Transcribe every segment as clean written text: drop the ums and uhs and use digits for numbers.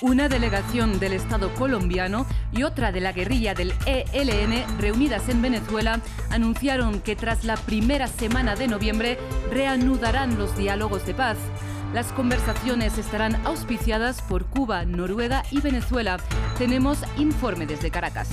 Una delegación del Estado colombiano y otra de la guerrilla del ELN reunidas en Venezuela anunciaron que tras la primera semana de noviembre reanudarán los diálogos de paz. Las conversaciones estarán auspiciadas por Cuba, Noruega y Venezuela. Tenemos informe desde Caracas.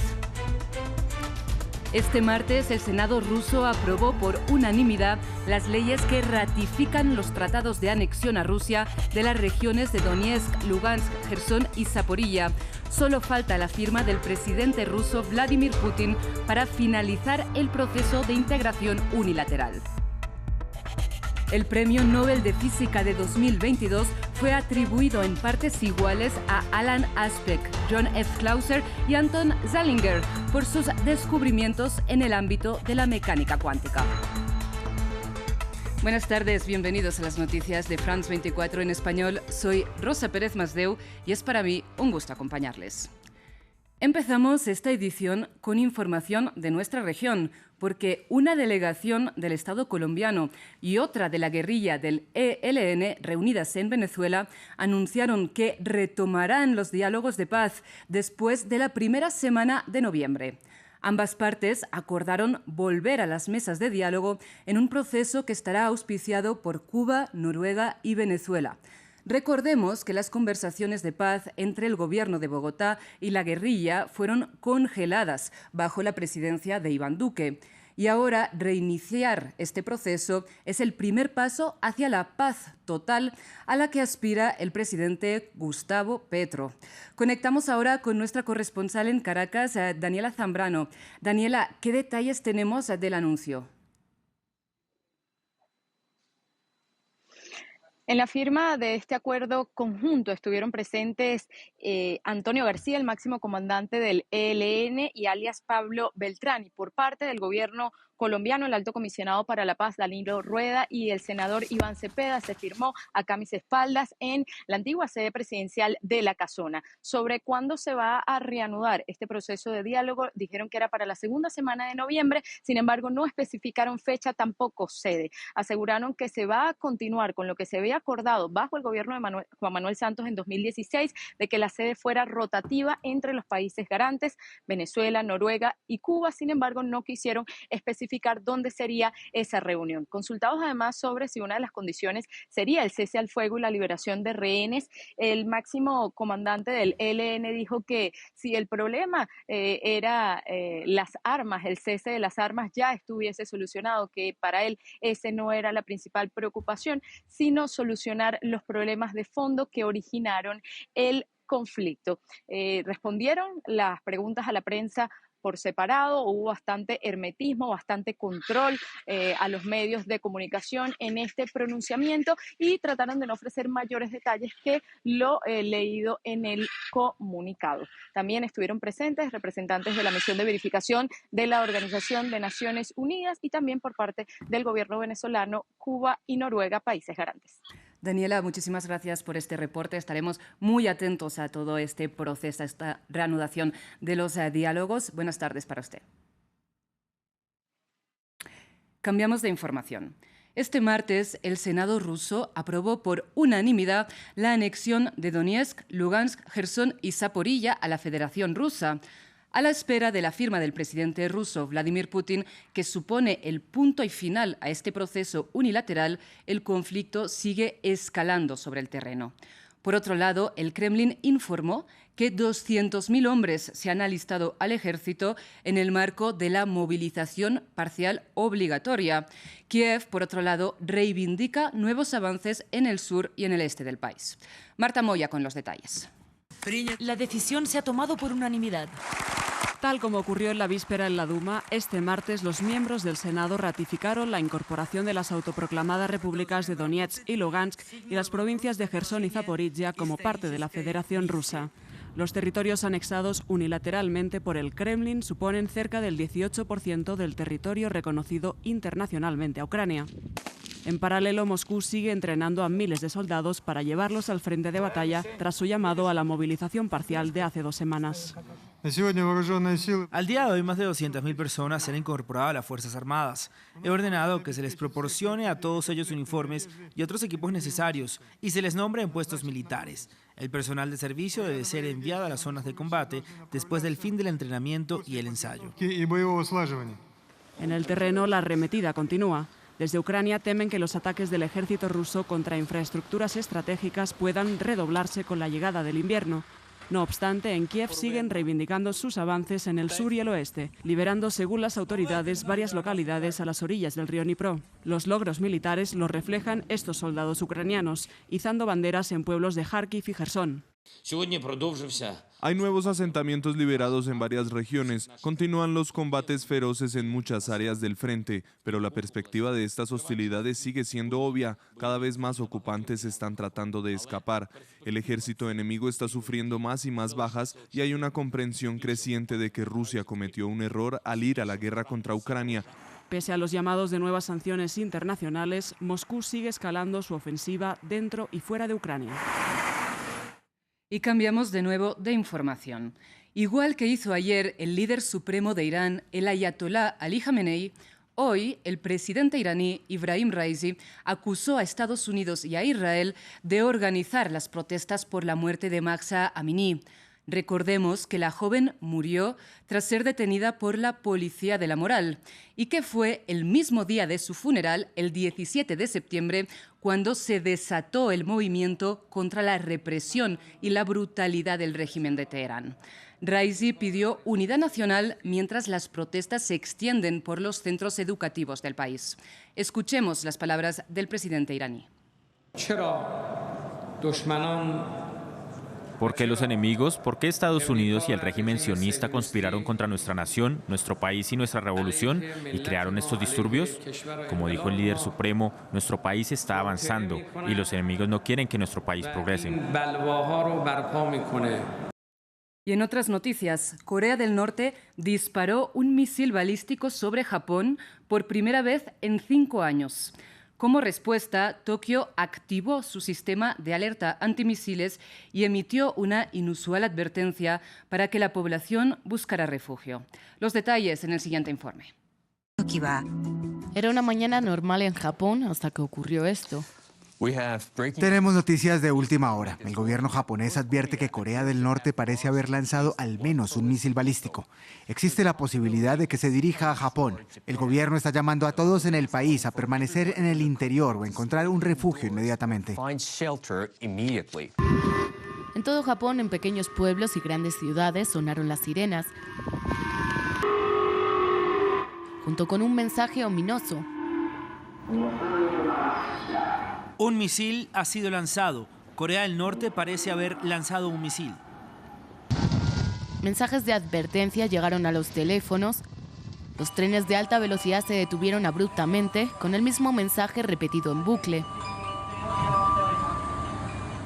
Este martes, el Senado ruso aprobó por unanimidad las leyes que ratifican los tratados de anexión a Rusia de las regiones de Donetsk, Lugansk, Jersón y Zaporilla. Solo falta la firma del presidente ruso Vladimir Putin para finalizar el proceso de integración unilateral. El Premio Nobel de Física de 2022 fue atribuido en partes iguales a Alan Aspect, John F. Clauser y Anton Zeilinger por sus descubrimientos en el ámbito de la mecánica cuántica. Buenas tardes, bienvenidos a las noticias de France 24 en español. Soy Rosa Pérez Masdeu y es para mí un gusto acompañarles. Empezamos esta edición con información de nuestra región, porque una delegación del Estado colombiano y otra de la guerrilla del ELN reunidas en Venezuela anunciaron que retomarán los diálogos de paz después de la primera semana de noviembre. Ambas partes acordaron volver a las mesas de diálogo en un proceso que estará auspiciado por Cuba, Noruega y Venezuela. Recordemos que las conversaciones de paz entre el gobierno de Bogotá y la guerrilla fueron congeladas bajo la presidencia de Iván Duque. Y ahora reiniciar este proceso es el primer paso hacia la paz total a la que aspira el presidente Gustavo Petro. Conectamos ahora con nuestra corresponsal en Caracas, Daniela Zambrano. Daniela, ¿qué detalles tenemos del anuncio? En la firma de este acuerdo conjunto estuvieron presentes Antonio García, el máximo comandante del ELN, y alias Pablo Beltrán. Y por parte del gobierno colombiano, el alto comisionado para la paz, Danilo Rueda, y el senador Iván Cepeda, se firmó acá a mis espaldas en la antigua sede presidencial de La Casona. Sobre cuándo se va a reanudar este proceso de diálogo, dijeron que era para la segunda semana de noviembre, sin embargo no especificaron fecha, tampoco sede. Aseguraron que se va a continuar con lo que se había acordado bajo el gobierno de Juan Manuel Santos en 2016, de que la sede fuera rotativa entre los países garantes, Venezuela, Noruega y Cuba. Sin embargo, no quisieron especificar dónde sería esa reunión. Consultados además sobre si una de las condiciones sería el cese al fuego y la liberación de rehenes, el máximo comandante del ELN dijo que si el problema era las armas, el cese de las armas ya estuviese solucionado, que para él ese no era la principal preocupación, sino solucionar los problemas de fondo que originaron el conflicto. Respondieron las preguntas a la prensa por separado, hubo bastante hermetismo, bastante control a los medios de comunicación en este pronunciamiento y trataron de no ofrecer mayores detalles que lo leído en el comunicado. También estuvieron presentes representantes de la misión de verificación de la Organización de Naciones Unidas y también por parte del gobierno venezolano, Cuba y Noruega, países garantes. Daniela, muchísimas gracias por este reporte. Estaremos muy atentos a todo este proceso, a esta reanudación de los diálogos. Buenas tardes para usted. Cambiamos de información. Este martes, el Senado ruso aprobó por unanimidad la anexión de Donetsk, Lugansk, Jersón y Zaporilla a la Federación Rusa, a la espera de la firma del presidente ruso Vladimir Putin, que supone el punto y final a este proceso unilateral. El conflicto sigue escalando sobre el terreno. Por otro lado, el Kremlin informó que 200.000 hombres se han alistado al ejército en el marco de la movilización parcial obligatoria. Kiev, por otro lado, reivindica nuevos avances en el sur y en el este del país. Marta Moya con los detalles. La decisión se ha tomado por unanimidad. Tal como ocurrió en la víspera en la Duma, este martes los miembros del Senado ratificaron la incorporación de las autoproclamadas repúblicas de Donetsk y Lugansk y las provincias de Jersón y Zaporilla como parte de la Federación Rusa. Los territorios anexados unilateralmente por el Kremlin suponen cerca del 18% del territorio reconocido internacionalmente a Ucrania. En paralelo, Moscú sigue entrenando a miles de soldados para llevarlos al frente de batalla tras su llamado a la movilización parcial de hace 2 semanas. Al día de hoy, más de 200.000 personas se han incorporado a las Fuerzas Armadas. He ordenado que se les proporcione a todos ellos uniformes y otros equipos necesarios y se les nombre en puestos militares. El personal de servicio debe ser enviado a las zonas de combate después del fin del entrenamiento y el ensayo. En el terreno, la arremetida continúa. Desde Ucrania temen que los ataques del ejército ruso contra infraestructuras estratégicas puedan redoblarse con la llegada del invierno. No obstante, en Kiev siguen reivindicando sus avances en el sur y el oeste, liberando, según las autoridades, varias localidades a las orillas del río Dnipro. Los logros militares los reflejan estos soldados ucranianos, izando banderas en pueblos de Kharkiv y Jersón. Hay nuevos asentamientos liberados en varias regiones. Continúan los combates feroces en muchas áreas del frente, pero la perspectiva de estas hostilidades sigue siendo obvia. Cada vez más ocupantes están tratando de escapar. El ejército enemigo está sufriendo más y más bajas y hay una comprensión creciente de que Rusia cometió un error al ir a la guerra contra Ucrania. Pese a los llamados de nuevas sanciones internacionales, Moscú sigue escalando su ofensiva dentro y fuera de Ucrania. Y cambiamos de nuevo de información. Igual que hizo ayer el líder supremo de Irán, el ayatolá Ali Khamenei, hoy el presidente iraní Ibrahim Raisi acusó a Estados Unidos y a Israel de organizar las protestas por la muerte de Mahsa Amini. Recordemos que la joven murió tras ser detenida por la policía de la moral y que fue el mismo día de su funeral, el 17 de septiembre, cuando se desató el movimiento contra la represión y la brutalidad del régimen de Teherán. Raisi pidió unidad nacional mientras las protestas se extienden por los centros educativos del país. Escuchemos las palabras del presidente iraní. ¿Por qué los enemigos? ¿Por qué Estados Unidos y el régimen sionista conspiraron contra nuestra nación, nuestro país y nuestra revolución y crearon estos disturbios? Como dijo el líder supremo, nuestro país está avanzando y los enemigos no quieren que nuestro país progrese. Y en otras noticias, Corea del Norte disparó un misil balístico sobre Japón por primera vez en 5 años. Como respuesta, Tokio activó su sistema de alerta antimisiles y emitió una inusual advertencia para que la población buscara refugio. Los detalles en el siguiente informe. Era una mañana normal en Japón hasta que ocurrió esto. Tenemos noticias de última hora. El gobierno japonés advierte que Corea del Norte parece haber lanzado al menos un misil balístico. Existe la posibilidad de que se dirija a Japón. El gobierno está llamando a todos en el país a permanecer en el interior o encontrar un refugio inmediatamente. En todo Japón, en pequeños pueblos y grandes ciudades, sonaron las sirenas, junto con un mensaje ominoso. Un misil ha sido lanzado. Corea del Norte parece haber lanzado un misil. Mensajes de advertencia llegaron a los teléfonos. Los trenes de alta velocidad se detuvieron abruptamente, con el mismo mensaje repetido en bucle.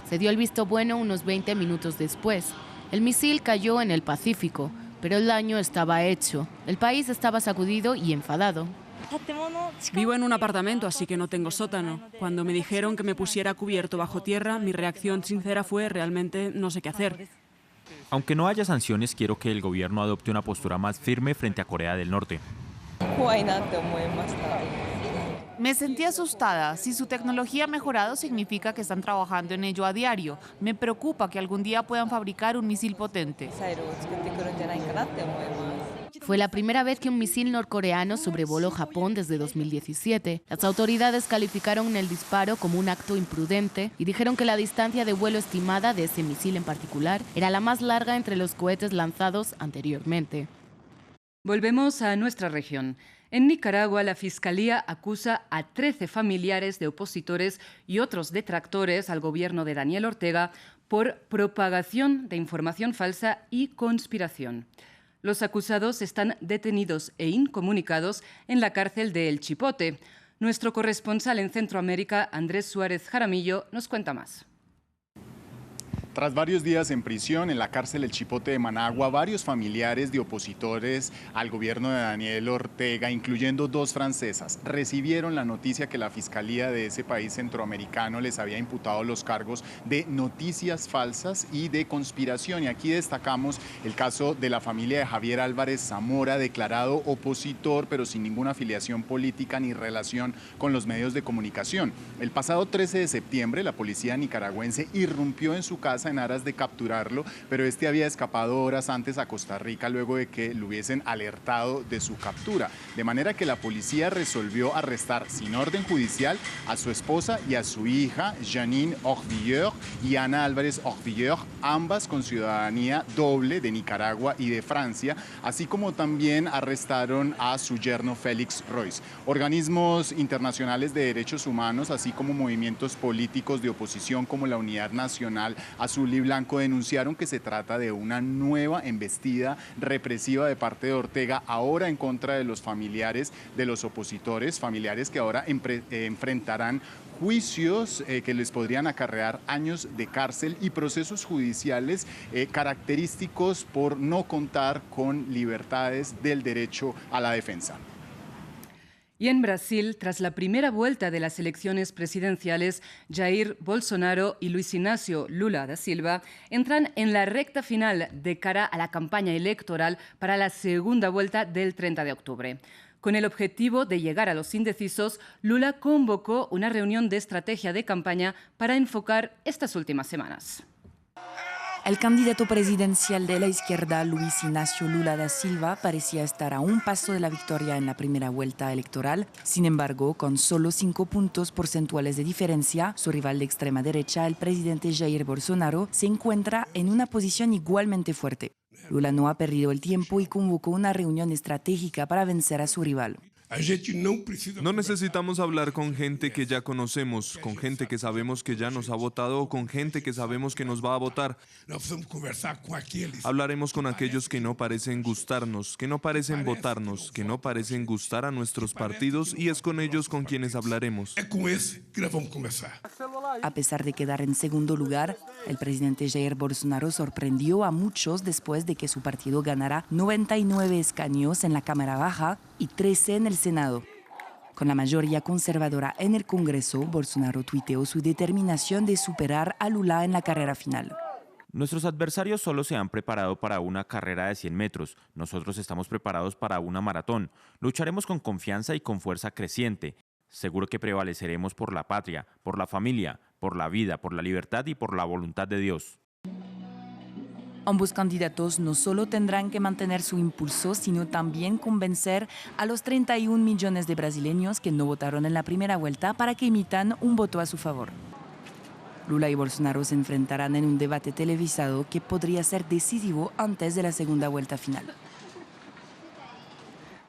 Se dio el visto bueno unos 20 minutos después. El misil cayó en el Pacífico, pero el daño estaba hecho. El país estaba sacudido y enfadado. Vivo en un apartamento, así que no tengo sótano. Cuando me dijeron que me pusiera cubierto bajo tierra, mi reacción sincera fue realmente no sé qué hacer. Aunque no haya sanciones, quiero que el gobierno adopte una postura más firme frente a Corea del Norte. Me sentí asustada. Si su tecnología ha mejorado, significa que están trabajando en ello a diario. Me preocupa que algún día puedan fabricar un misil potente. Fue la primera vez que un misil norcoreano sobrevoló Japón desde 2017. Las autoridades calificaron el disparo como un acto imprudente y dijeron que la distancia de vuelo estimada de ese misil en particular era la más larga entre los cohetes lanzados anteriormente. Volvemos a nuestra región. En Nicaragua, la Fiscalía acusa a 13 familiares de opositores y otros detractores al gobierno de Daniel Ortega por propagación de información falsa y conspiración. Los acusados están detenidos e incomunicados en la cárcel de El Chipote. Nuestro corresponsal en Centroamérica, Andrés Suárez Jaramillo, nos cuenta más. Tras varios días en prisión en la cárcel El Chipote de Managua, varios familiares de opositores al gobierno de Daniel Ortega, incluyendo 2 francesas, recibieron la noticia que la fiscalía de ese país centroamericano les había imputado los cargos de noticias falsas y de conspiración. Y aquí destacamos el caso de la familia de Javier Álvarez Zamora, declarado opositor, pero sin ninguna afiliación política ni relación con los medios de comunicación. El pasado 13 de septiembre, la policía nicaragüense irrumpió en su casa en aras de capturarlo, pero este había escapado horas antes a Costa Rica luego de que lo hubiesen alertado de su captura. De manera que la policía resolvió arrestar sin orden judicial a su esposa y a su hija, Janine Horvilleur y Ana Álvarez Horvilleur, ambas con ciudadanía doble de Nicaragua y de Francia, así como también arrestaron a su yerno Félix Royce. Organismos internacionales de derechos humanos, así como movimientos políticos de oposición como la Unidad Nacional Azul y Blanco, denunciaron que se trata de una nueva embestida represiva de parte de Ortega, ahora en contra de los familiares de los opositores, familiares que ahora enfrentarán juicios que les podrían acarrear años de cárcel y procesos judiciales característicos por no contar con libertades del derecho a la defensa. Y en Brasil, tras la primera vuelta de las elecciones presidenciales, Jair Bolsonaro y Luis Inácio Lula da Silva entran en la recta final de cara a la campaña electoral para la segunda vuelta del 30 de octubre. Con el objetivo de llegar a los indecisos, Lula convocó una reunión de estrategia de campaña para enfocar estas últimas semanas. El candidato presidencial de la izquierda, Luis Inácio Lula da Silva, parecía estar a un paso de la victoria en la primera vuelta electoral. Sin embargo, con solo 5 puntos porcentuales de diferencia, su rival de extrema derecha, el presidente Jair Bolsonaro, se encuentra en una posición igualmente fuerte. Lula no ha perdido el tiempo y convocó una reunión estratégica para vencer a su rival. No necesitamos hablar con gente que ya conocemos, con gente que sabemos que ya nos ha votado o con gente que sabemos que nos va a votar. Hablaremos con aquellos que no parecen gustarnos, que no parecen votarnos, que no parecen gustar a nuestros partidos y es con ellos con quienes hablaremos. A pesar de quedar en segundo lugar, el presidente Jair Bolsonaro sorprendió a muchos después de que su partido ganara 99 escaños en la Cámara Baja y 13 en el Senado. Con la mayoría conservadora en el Congreso, Bolsonaro tuiteó su determinación de superar a Lula en la carrera final. Nuestros adversarios solo se han preparado para una carrera de 100 metros. Nosotros estamos preparados para una maratón. Lucharemos con confianza y con fuerza creciente. Seguro que prevaleceremos por la patria, por la familia, por la vida, por la libertad y por la voluntad de Dios. Ambos candidatos no solo tendrán que mantener su impulso, sino también convencer a los 31 millones de brasileños que no votaron en la primera vuelta para que emitan un voto a su favor. Lula y Bolsonaro se enfrentarán en un debate televisado que podría ser decisivo antes de la segunda vuelta final.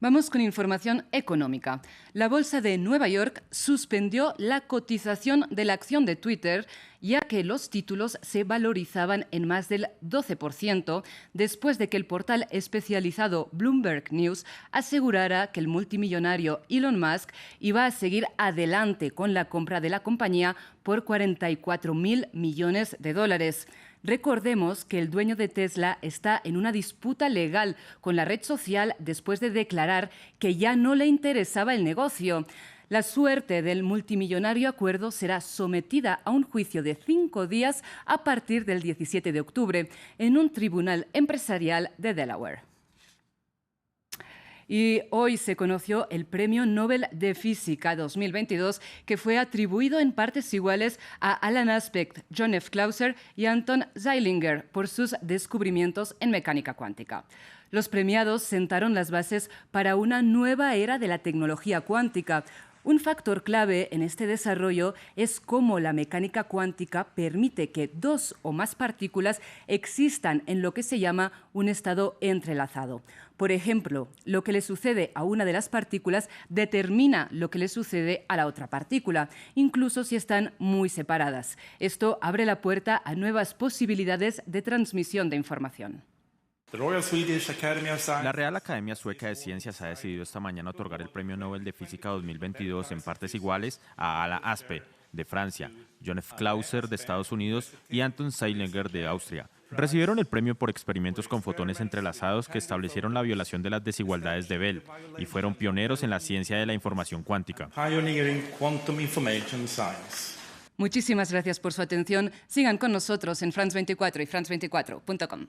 Vamos con información económica. La Bolsa de Nueva York suspendió la cotización de la acción de Twitter, ya que los títulos se valorizaban en más del 12% después de que el portal especializado Bloomberg News asegurara que el multimillonario Elon Musk iba a seguir adelante con la compra de la compañía por $44.000 millones. Recordemos que el dueño de Tesla está en una disputa legal con la red social después de declarar que ya no le interesaba el negocio. La suerte del multimillonario acuerdo será sometida a un juicio de 5 días a partir del 17 de octubre en un tribunal empresarial de Delaware. Y hoy se conoció el Premio Nobel de Física 2022, que fue atribuido en partes iguales a Alan Aspect, John F. Clauser y Anton Zeilinger por sus descubrimientos en mecánica cuántica. Los premiados sentaron las bases para una nueva era de la tecnología cuántica. Un factor clave en este desarrollo es cómo la mecánica cuántica permite que 2 o más partículas existan en lo que se llama un estado entrelazado. Por ejemplo, lo que le sucede a una de las partículas determina lo que le sucede a la otra partícula, incluso si están muy separadas. Esto abre la puerta a nuevas posibilidades de transmisión de información. La Real Academia Sueca de Ciencias ha decidido esta mañana otorgar el Premio Nobel de Física 2022 en partes iguales a Alan Aspect, de Francia, John F. Clauser de Estados Unidos y Anton Zeilinger de Austria. Recibieron el premio por experimentos con fotones entrelazados que establecieron la violación de las desigualdades de Bell y fueron pioneros en la ciencia de la información cuántica. Muchísimas gracias por su atención. Sigan con nosotros en France 24 y France24.com.